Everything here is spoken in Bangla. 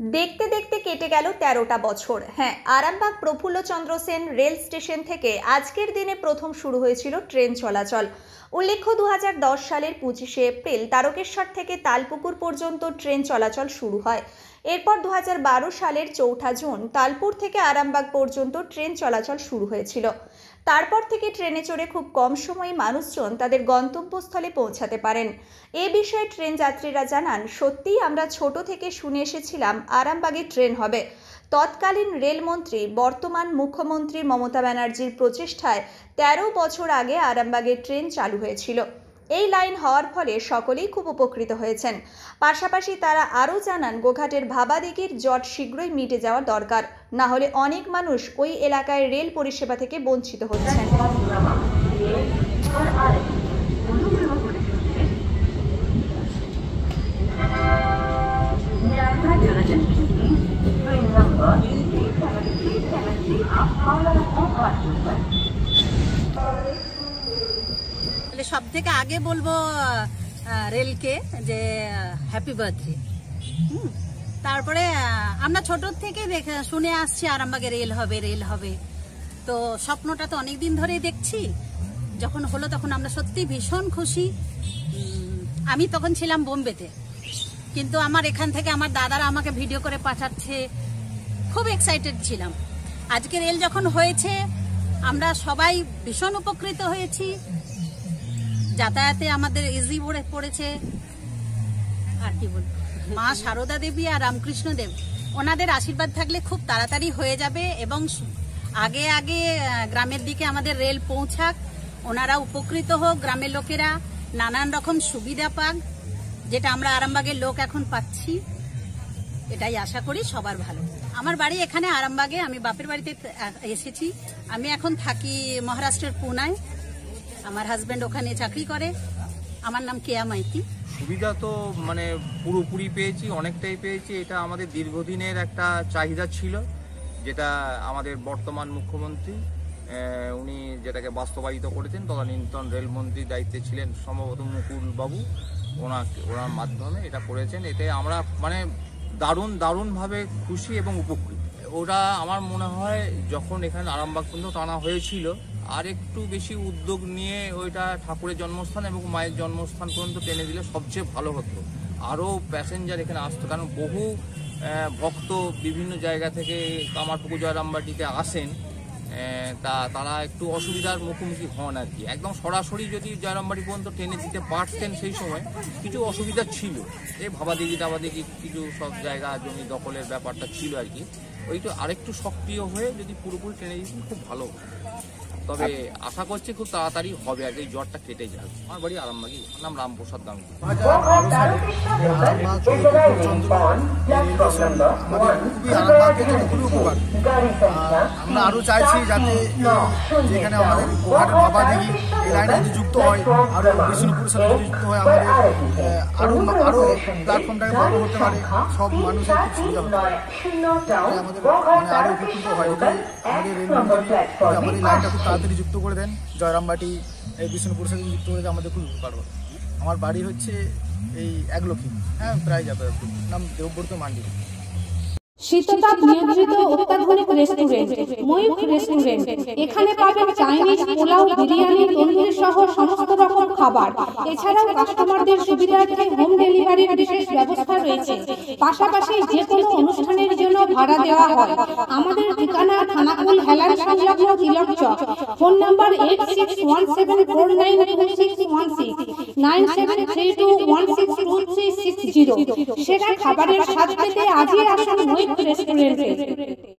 দেখতে দেখতে কেটে গেল ১৩টা বছর। হ্যাঁ, আরামবাগ প্রফুল্লচন্দ্র সেন রেল স্টেশন থেকে আজকের দিনে প্রথম শুরু হয়েছিল ট্রেন চলাচল। উল্লেখ্য ২০১০ সালের ২৫শে এপ্রিল তারকেশ্বর থেকে তালপুকুর পর্যন্ত ট্রেন চলাচল শুরু হয়। এরপর ২০১২ সালের ৪ঠা জুন তালপুর থেকে আরামবাগ পর্যন্ত ট্রেন চলাচল শুরু হয়েছিল। তারপর থেকে ট্রেনে চড়ে খুব কম সময়ে মানুষজন তাদের গন্তব্যস্থলে পৌঁছাতে পারেন। এ বিষয়ে ট্রেন যাত্রীরা জানান, সত্যিই আমরা ছোট থেকে শুনে এসেছিলাম আরামবাগে ট্রেন হবে। তৎকালীন রেলমন্ত্রী বর্তমান মুখ্যমন্ত্রী মমতা ব্যানার্জির প্রচেষ্টায় ১৩ বছর আগে আরামবাগে ট্রেন চালু হয়েছিল। এই লাইন হওয়ার ফলে সকলেই খুব উপকৃত হয়েছেন। পাশাপাশি তারা আরও জানান, গোঘাটের ভাবাদিঘির জট শীঘ্রই মিটে যাওয়া দরকার, না হলে অনেক মানুষ ওই এলাকায় রেল পরিষেবা থেকে বঞ্চিত হচ্ছেন। সব থেকে আগে বলবো রেলকে যে হ্যাপি বার্থডে। তারপরে আমরা ছোট থেকে শুনে আসছি আরামবাগে রেল হবে, তো স্বপ্নটা তো অনেকদিন ধরেই দেখছি। যখন হলো তখন আমরা সত্যি ভীষণ খুশি। আমি তখন ছিলাম বোম্বেতে, কিন্তু আমার এখান থেকে আমার দাদারা আমাকে ভিডিও করে পাঠাচ্ছে, খুব এক্সাইটেড ছিলাম। আজকে রেল যখন হয়েছে আমরা সবাই ভীষণ উপকৃত হয়েছি। যাতায়াতে আমাদের ইজি পড়েছে। আর কি বলবো, মা সারদা দেবী আর রামকৃষ্ণ দেব ওনাদের আশীর্বাদ থাকলে খুব তাড়াতাড়ি হয়ে যাবে এবং আগে আগে গ্রামের দিকে আমাদের রেল পৌঁছাক, ওনারা উপকৃত হোক, গ্রামের লোকেরা নানান রকম সুবিধা পাক, যেটা আমরা আরামবাগের লোক এখন পাচ্ছি। এটাই আশা করি সবার ভালো। আমার বাড়ি এখানে আরামবাগে, আমি বাপের বাড়িতে এসেছি। আমি এখন থাকি মহারাষ্ট্রের পুনায়, আমার হাজব্যান্ড ওখানে চাকরি করে। আমার নাম কেয়া মাইতি। সুবিধা তো মানে পুরোপুরি পেয়েছি, অনেকটাই পেয়েছি। এটা আমাদের দীর্ঘদিনের একটা চাহিদা ছিল, যেটা আমাদের বর্তমান মুখ্যমন্ত্রী উনি যেটাকে বাস্তবায়িত করেছেন। তদানীন্তন রেলমন্ত্রীর দায়িত্বে ছিলেন সম্ভবত মুকুল বাবু, ওনার মাধ্যমে এটা করেছেন। এতে আমরা মানে দারুণভাবে খুশি এবং উপকৃত। ওরা আমার মনে হয় যখন এখানে আরামবাগ পর্যন্ত টানা হয়েছিল, আর একটু বেশি উদ্যোগ নিয়ে ওইটা ঠাকুরের জন্মস্থান এবং মায়ের জন্মস্থান পর্যন্ত টেনে দিলে সবচেয়ে ভালো হতো। আরও প্যাসেঞ্জার এখানে আসতো, কারণ বহু ভক্ত বিভিন্ন জায়গা থেকে কামারপুকুর জয়রামবাটিতে আসেন। তারা একটু অসুবিধার মুখোমুখি হন আর কি। একদম সরাসরি যদি জয়রামবাটি পর্যন্ত টেনে দিতে পারতেন, সেই সময় কিছু অসুবিধা ছিল। এই ভাবাদিঘি কিছু সব জায়গা জমি দখলের ব্যাপারটা ছিল আর কি। ওইটা আরেকটু সক্রিয় হয়ে যদি পুরোপুরি টেনে দিতেন খুব ভালো। তবে আশা করছি খুব তাড়াতাড়ি হবে, আর এই জ্বরটা কেটে যাবে। আমার বাড়ি আরামবাগী, নাম রামপ্রসাদ দাঙ্গি। আমরা আরো চাইছি যাতে যেখানে আমাদের গোঘাটের ভাবাদিঘি এই লাইনে যদি যুক্ত হয়, আরো বিষ্ণুপুর সাথে যুক্ত হয়, আমাদের আরো প্ল্যাটফর্মটাকে বড় হতে পারে, সব মানুষের খুব সুবিধা হতে পারে, আমাদের মানে আরো উপকৃত হয়। আমাদের রেলমন্ত্রী আমাদের এই লাইনটা খুব তাড়াতাড়ি যুক্ত করে দেন, জয়রামবাটি এই বিষ্ণুপুর সাথে যুক্ত করে দেন, আমাদের খুব উপকার হবে। আমার বাড়ি হচ্ছে এই একলক্ষী, হ্যাঁ, প্রায় যাতায়াত, নাম দেবব্রত মান্ডি। শীততাপ নিয়ন্ত্রিত অত্যাধুনিক রেস্টুরেন্ট ময়ূখ রেস্টুরেন্ট। এখানে পাবেন চাইনিজ, পোলাও, বিরিয়ানি, তন্দুরি সহ সমস্ত রকম খাবার। এছাড়াও কাস্টমারদের সুবিধার্থে হোম ডেলিভারির বিশেষ ব্যবস্থা রয়েছে। পাশাপাশি যে কোনো অনুষ্ঠানের জন্য ভাড়া দেওয়া হয়। আমাদের ঠিকানা খানাকুল হেলান সংলগ্ন তিলক চক। Phone number 8617492616 9732162360। সেরা খাবারের স্বাদ পেতে আজই আসুন ময়ূখ রেস্টুরেন্টে।